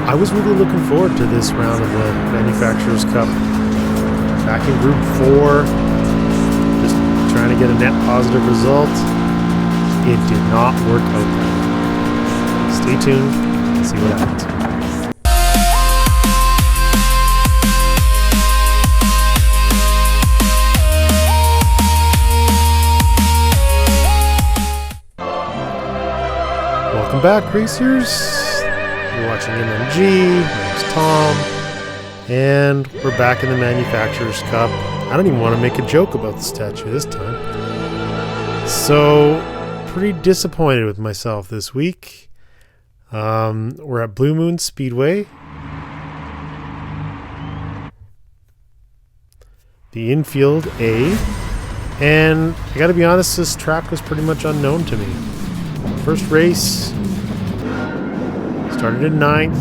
I was really looking forward to this round of the Manufacturers Cup. Back in Group 4, just trying to get a net positive result. It did not work out that way. Stay tuned and see what happens. Welcome back, racers. You're watching MMG. My name's Tom. And we're back in the Manufacturers Cup. I don't even want to make a joke about the statue this time. So, pretty disappointed with myself this week. We're at Blue Moon Speedway. The infield A. And I gotta be honest, this track was pretty much unknown to me. First race, started in 9th,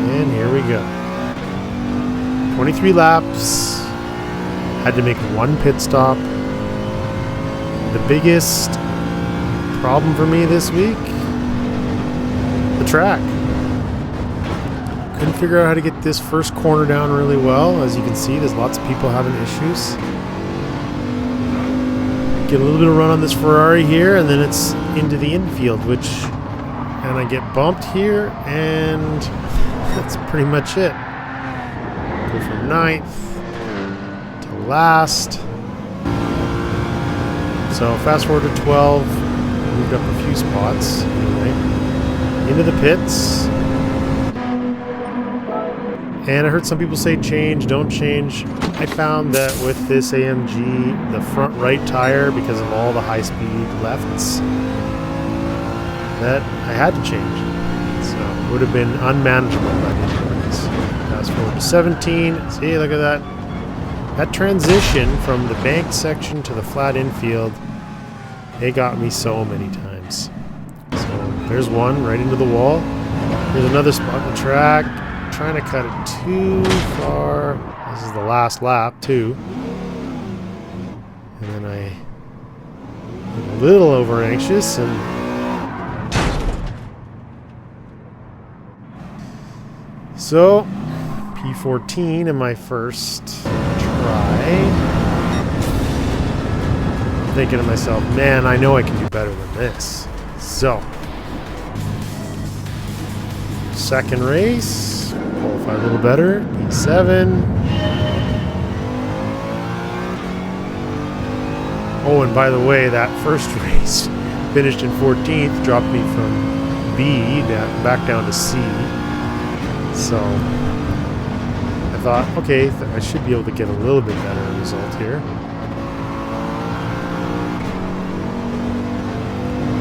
and here we go. 23 laps, had to make one pit stop. The biggest problem for me this week, the track. Couldn't figure out how to get this first corner down really well. As you can see, there's lots of people having issues. Get a little bit of run on this Ferrari here, and then it's into the infield, and I get bumped here, and that's pretty much it. Go from 9th to last. So fast forward to 12, moved up a few spots. Anyway, into the pits. And I heard some people say change, don't change. I found that with this AMG, the front right tire, because of all the high-speed lefts, that I had to change. So it would have been unmanageable by the end of the race. Fast forward to 17. See, look at that. That transition from the banked section to the flat infield, it got me so many times. So there's one right into the wall. There's another spot on the track. Trying to cut it too far. This is the last lap too. And then I'm a little over anxious, and so P14 in my first try. I'm thinking to myself, man, I know I can do better than this. So second race. Qualify a little better. P7. Oh, and by the way, that first race finished in 14th, dropped me from B back down to C. So I thought, okay, I should be able to get a little bit better result here.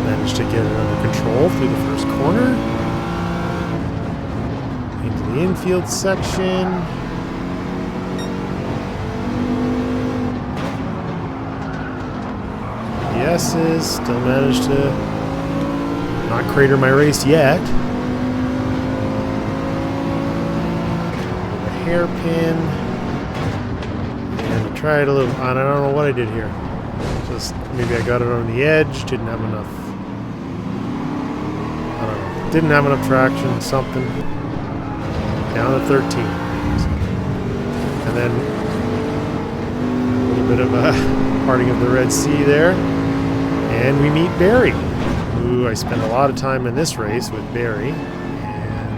Managed to get it under control through the first corner. The infield section. The S's still managed to not crater my race yet. The hairpin. And I tried a little, I don't know what I did here. Just maybe I got it on the edge, didn't have enough. I don't know. Didn't have enough traction, something. Down to 13. And then a little bit of a parting of the Red Sea there. And we meet Barry, who I spent a lot of time in this race with Barry. And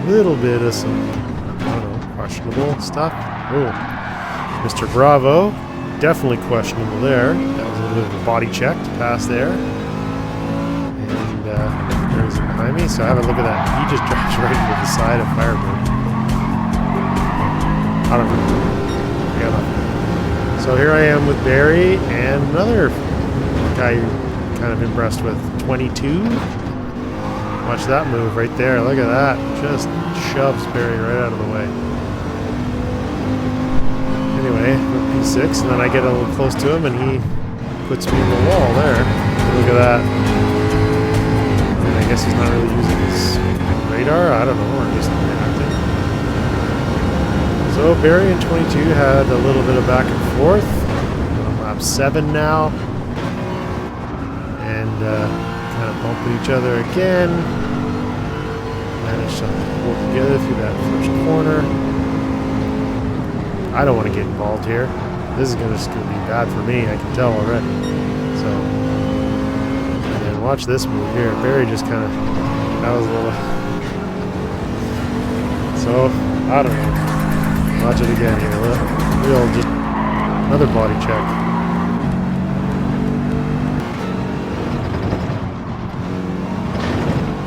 a little bit of some, I don't know, questionable stuff. Oh, Mr. Bravo, definitely questionable there. That was a little bit of a body check to pass there. There's behind me, so have a look at that. He just drives right into the side of Firebird. I don't know. Yeah. So here I am with Barry and another guy you're kind of impressed with, 22. Watch that move right there. Look at that. Just shoves Barry right out of the way. Anyway, we're P6, and then I get a little close to him, and he puts me in the wall there. Look at that. I guess he's not really using his radar. I don't know, or just reacting. So Barry in 22 had a little bit of back and forth. On lap 7 now. And kind of bumping each other again. Managed to pull together through that first corner. I don't want to get involved here. This is just going to be bad for me, I can tell already. So, and then watch this move here. Barry just kind of, that was a little, so, I don't know. Watch it again here. We'll just, another body check.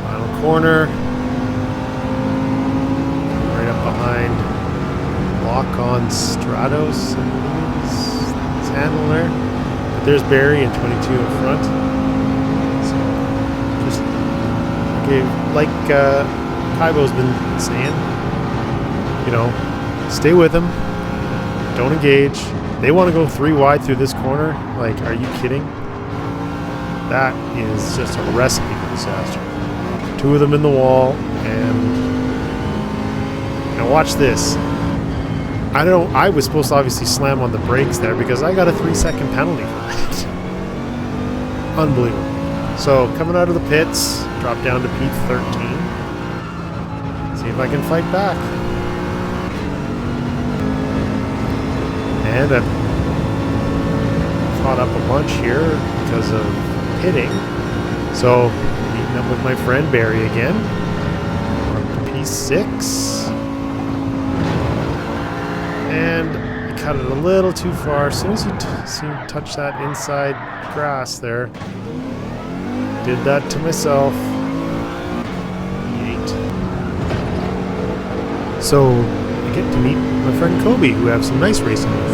Final corner. Right up behind. Lock on Stratos. His handle there. But there's Barry and 22 in front. So, just, okay, like Kaibo's been saying, you know, stay with them. Don't engage. They want to go 3 wide through this corner. Like, are you kidding? That is just a recipe for disaster. 2 of them in the wall, and now watch this. I was supposed to obviously slam on the brakes there because I got a 3-second penalty for that. Unbelievable. So coming out of the pits, drop down to P13. See if I can fight back. And I've caught up a bunch here because of hitting. So meeting up with my friend Barry again. We're up to P6. And I cut it a little too far. As soon as you touch that inside grass there, did that to myself. P8. So I get to meet my friend Kobe, who I have some nice racing with.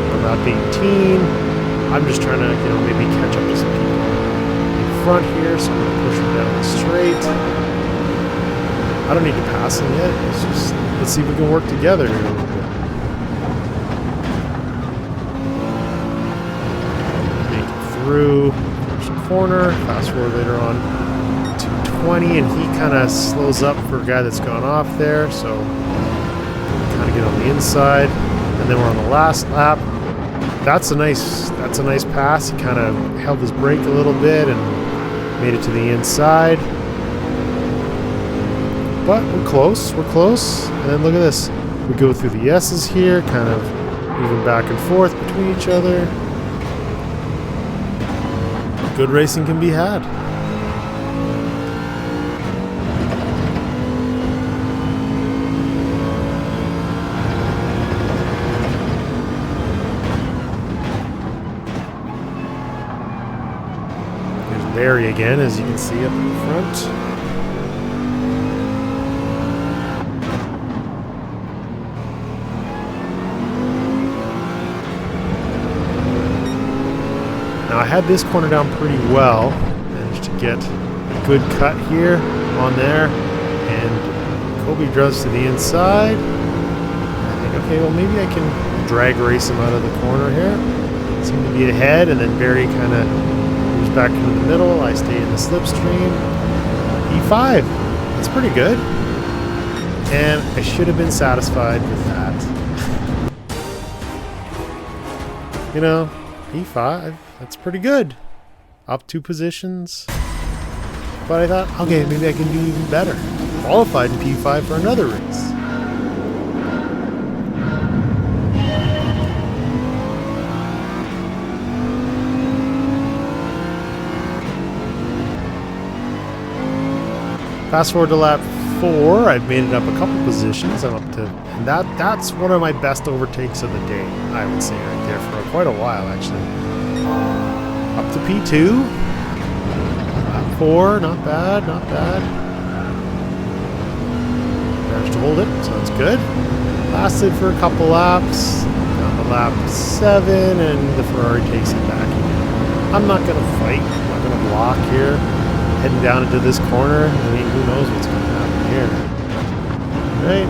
I'm about 18. I'm just trying to, you know, maybe catch up to some people front here, so I'm going to push him down the straight. I don't need to pass him yet. It's just, let's see if we can work together here a little bit. Make it through first corner. Fast forward later on to 20, and he kind of slows up for a guy that's gone off there, so kind of get on the inside. And then we're on the last lap. That's a nice pass. He kind of held his brake a little bit and made it to the inside. But we're close. And then look at this. We go through the S's here, kind of moving back and forth between each other. Good racing can be had. Barry again, as you can see up in front. Now I had this corner down pretty well. Managed to get a good cut here on there. And Kobe drives to the inside. I think, okay, well maybe I can drag race him out of the corner here. Seem to be ahead, and then Barry kind of back into the middle. I stay in the slipstream. E5. That's pretty good. And I should have been satisfied with that. You know, P5. That's pretty good. Up 2 positions. But I thought, okay, maybe I can do even better. Qualified in P5 for another race. Fast forward to lap 4, I've made it up a couple positions. I'm up to, and that's one of my best overtakes of the day, I would say, right there for quite a while actually. Up to P2, lap 4, not bad. Managed to hold it, so that's good. Lasted for a couple laps, down to lap 7, and the Ferrari takes it back again. I'm not gonna fight, I'm not gonna block here. Heading down into this corner. I mean, who knows what's going to happen here. Right?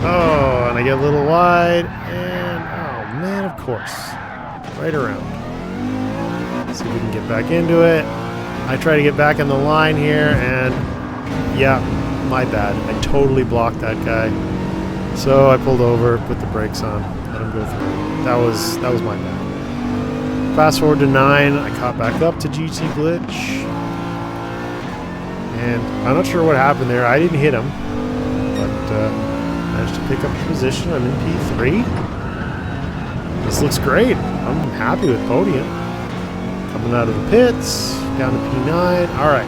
Oh, and I get a little wide. And, oh man, of course. Right around. Let's see if we can get back into it. I try to get back in the line here, and yeah, my bad. I totally blocked that guy. So I pulled over, put the brakes on, let him him go through. That was my bad. Fast forward to 9, I caught back up to GT Glitch. And I'm not sure what happened there. I didn't hit him, but managed to pick up a position. I'm in P3. This looks great. I'm happy with podium. Coming out of the pits, down to P9. All right,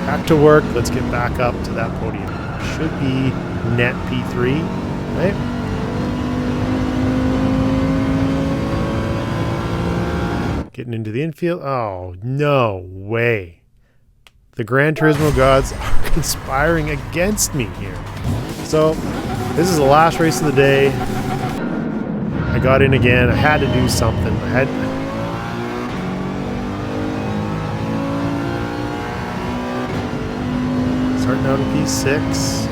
back to work. Let's get back up to that podium. Should be net P3, right? Getting into the infield. Oh, no way. The Gran Turismo gods are conspiring against me here. So, this is the last race of the day. I got in again. I had to do something. Starting out in P6.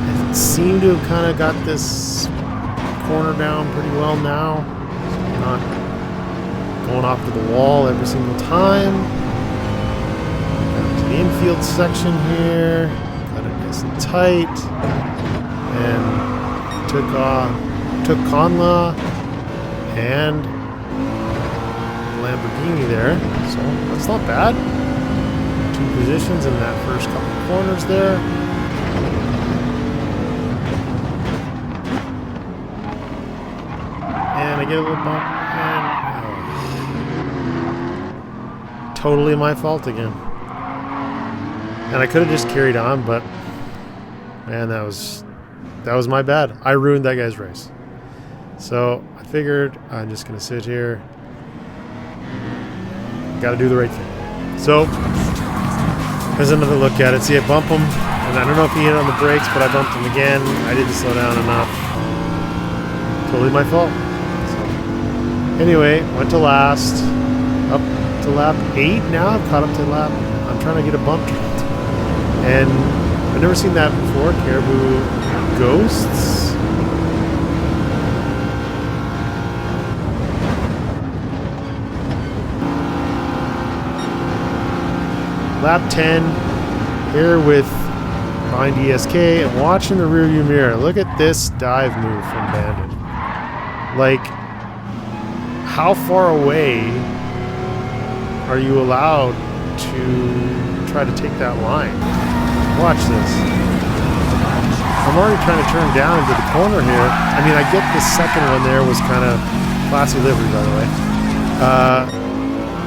I seem to have kind of got this corner down pretty well now. So I'm not going off to the wall every single time. Down to the infield section here. Got it nice and tight. And took Conla and Lamborghini there. So that's not bad. 2 positions in that first couple of corners there. And I get a little bump. Totally my fault again. And I could have just carried on, but man, that was my bad. I ruined that guy's race. So I figured I'm just gonna sit here. Gotta do the right thing. So there's another look at it. See, I bump him, and I don't know if he hit on the brakes, but I bumped him again. I didn't slow down enough. Totally my fault. So anyway, went to last. Up to lap 8 now. I've caught up to lap. I'm trying to get a bump. And I've never seen that before. Caribou Ghosts. Lap 10 here with behind ESK and watching the rearview mirror. Look at this dive move from Bandit. Like, how far away are you allowed to try to take that line? Watch this. I'm already trying to turn down into the corner here. I mean, I get the second one there was kind of classy livery, by the way.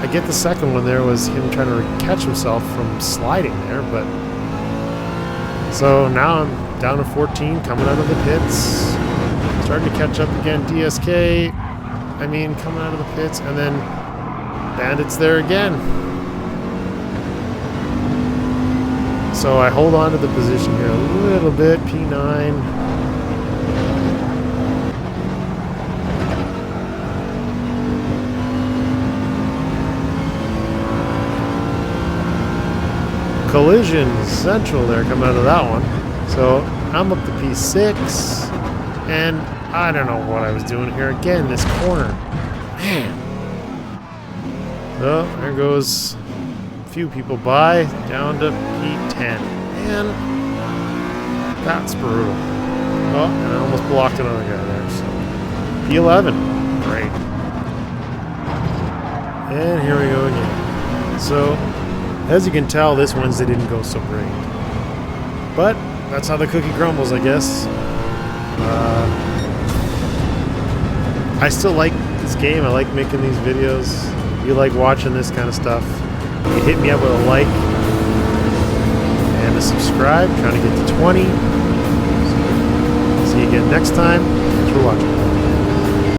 I get the second one there was him trying to catch himself from sliding there, but so now I'm down to 14 coming out of the pits. Starting to catch up again. DSK, I mean, coming out of the pits, and then Bandit's there again. So I hold on to the position here a little bit. P9. Collision Central there coming out of that one. So I'm up to P6. And I don't know what I was doing here. Again, this corner. Man. So there goes a few people by, down to P10. Man, that's brutal. Oh, and I almost blocked another guy there. So P11. Great. And here we go again. So, as you can tell, this Wednesday didn't go so great. But that's how the cookie crumbles, I guess. I still like this game. I like making these videos. If you like watching this kind of stuff, you hit me up with a like and a subscribe. Trying to get to 20. See you again next time. Thanks for watching.